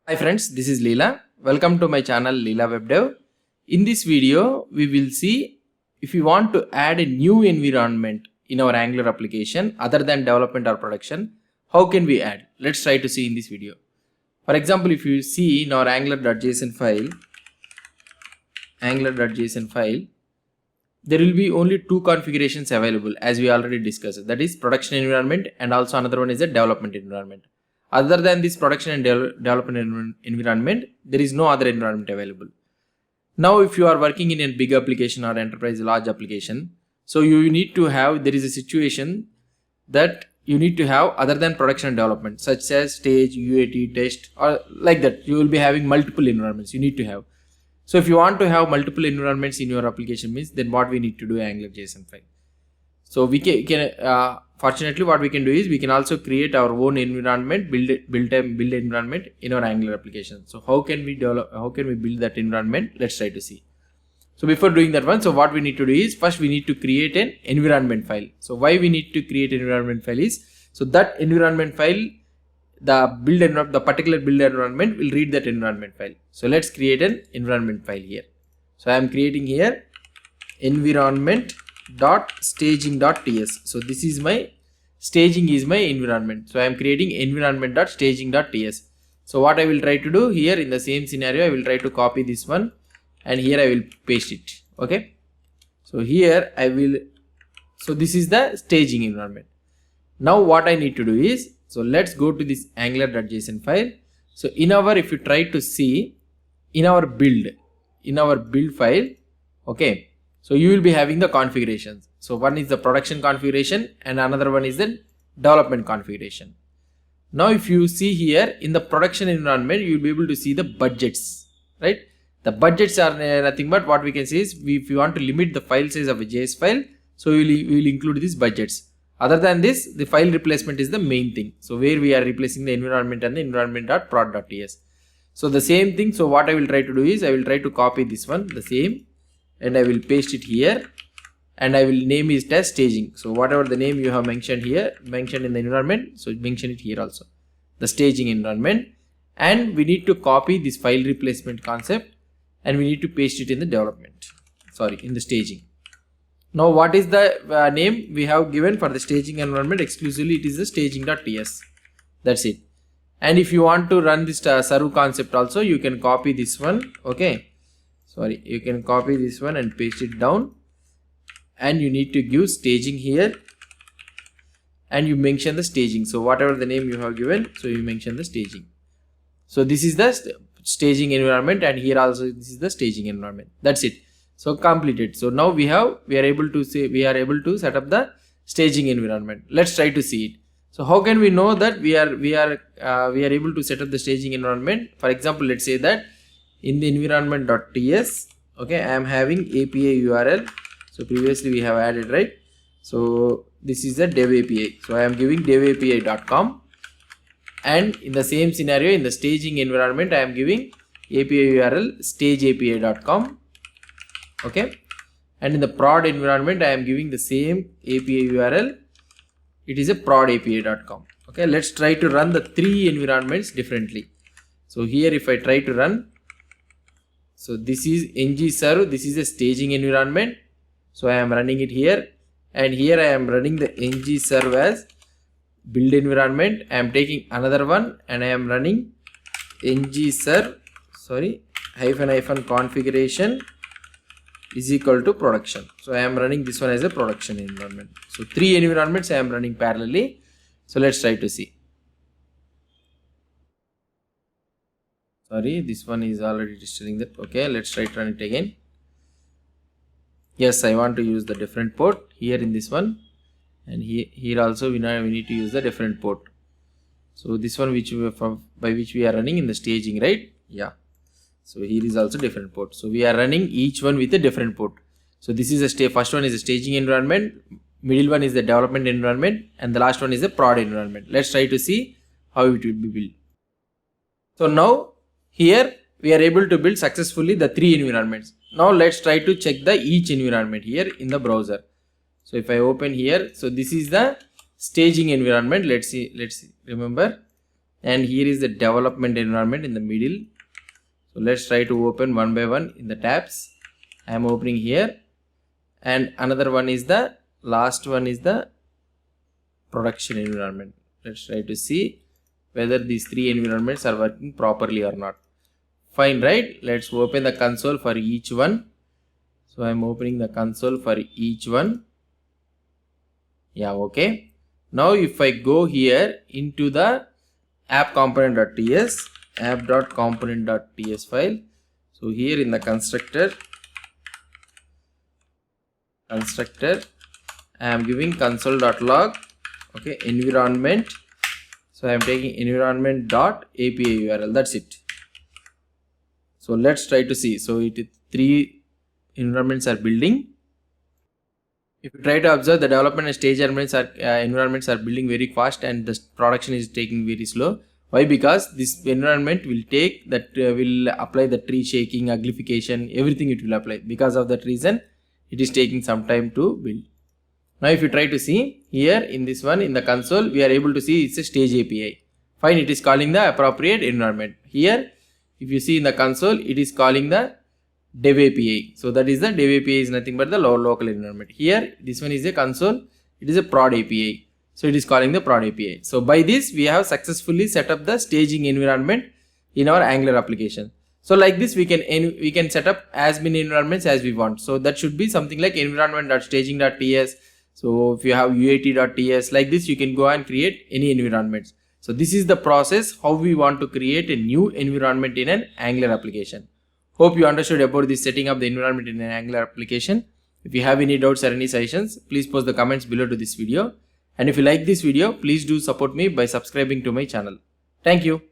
Hi friends, this is Leela. Welcome to my channel leelawebdev. In this video, we will see if you want to add a new environment in our Angular application other than development or production, how can we add? Let's try to see in this video. For example, if you see in our angular.json file, there will be only two configurations available as we already discussed. That is production environment and also another one is a development environment. Other than this production and development environment, there is no other environment available. Now, if you are working in a big application or enterprise large application, so you need to have, there is a situation that you need to have other than production and development, such as stage, UAT, test, or like that. You will be having multiple environments you need to have. So if you want to have multiple environments in your application means, then what we need to do Angular.json file. So we can fortunately what we can do is we can also create our own environment, build environment in our Angular application. So how can we build that environment? Let's try to see. So before doing that one, so what we need to do is first we need to create an environment file. So why we need to create an environment file is, so that environment file, the particular build environment will read that environment file. So let's create an environment file here. So I am creating here environment.staging.ts. So this is my staging is my environment. So I am creating environment.staging.ts. So what I will try to do here in the same scenario, I will try to copy this one and here I will paste it. Okay. So here I will, so this is the staging environment. Now what I need to do is, so let's go to this angular.json file. So if you try to see in our build file, okay. So you will be having the configurations. So one is the production configuration and another one is the development configuration. Now if you see here in the production environment, you will be able to see the budgets, right? The budgets are nothing but what we can say is if you want to limit the file size of a JS file, so we will include these budgets. Other than this, the file replacement is the main thing. So where we are replacing the environment and the environment.prod.ts. So the same thing. So what I will try to do is I will try to copy this one, the same, and I will paste it here and I will name it as staging. So whatever the name you have mentioned here, mentioned in the environment, so mention it here also, the staging environment. And we need to copy this file replacement concept and we need to paste it in the in the staging. Now what is the name we have given for the staging environment? Exclusively it is the staging.ts. That's it. And if you want to run this serve concept also, you can copy this one. Okay. You can copy this one and paste it down and you need to give staging here and you mention the staging. So whatever the name you have given, so you mention the staging. So this is the staging environment and here also this is the staging environment. That's it. So completed. So now we are able to set up the staging environment. Let's try to see it. So how can we know that we are able to set up the staging environment? For example, let's say that in the environment.ts, okay, I am having API URL. So previously we have added, right? So this is the dev API. So I am giving devapi.com, and in the same scenario in the staging environment I am giving API URL stageapi.com. Okay, and in the prod environment I am giving the same API URL. It is a prodapi.com. Okay, let's try to run the three environments differently. So here if I try to run, so this is ng-serve, this is a staging environment. So I am running it here and here I am running the ng-serve as build environment. I am taking another one and I am running ng-serve, hyphen configuration is equal to production. So I am running this one as a production environment. So three environments I am running parallelly. So let's try to see. This one is already registering that. Okay, let's try to run it again. Yes, I want to use the different port here in this one, and here also we need to use the different port. So this one by which we are running in the staging, right? Yeah. So here is also different port. So we are running each one with a different port. So this is first one is the staging environment, middle one is the development environment, and the last one is the prod environment. Let's try to see how it will be built. So now here we are able to build successfully the three environments. Now let's try to check each environment here in the browser. So if I open here, so this is the staging environment. Let's see, remember and here is the development environment in the middle. So let's try to open one by one in the tabs. I am opening here, and another one is the last one is the production environment. Let's try to see whether these three environments are working properly or not. Fine, right? Let's open the console for each one. So I'm opening the console for each one. Yeah, okay. Now if I go here into the app component.ts, app.component.ts file. So here in the constructor, I am giving console.log, okay, environment. So I am taking environment.api URL. That's it. So let's try to see. So three environments are building. If you try to observe, the development and stage environments are building very fast, and the production is taking very slow. Why? Because this environment will take that will apply the tree shaking, uglification, everything it will apply. Because of that reason, it is taking some time to build. Now if you try to see here in this one, in the console, we are able to see it's a stage API. Fine, it is calling the appropriate environment. Here, if you see in the console, it is calling the dev API. So that is the dev API is nothing but the local environment. Here, this one is a console, it is a prod API. So it is calling the prod API. So by this, we have successfully set up the staging environment in our Angular application. So like this, we can set up as many environments as we want. So that should be something like environment.staging.ts. So if you have uat.ts, like this, you can go and create any environments. So this is the process how we want to create a new environment in an Angular application. Hope you understood about this setting up the environment in an Angular application. If you have any doubts or any suggestions, please post the comments below to this video. And if you like this video, please do support me by subscribing to my channel. Thank you.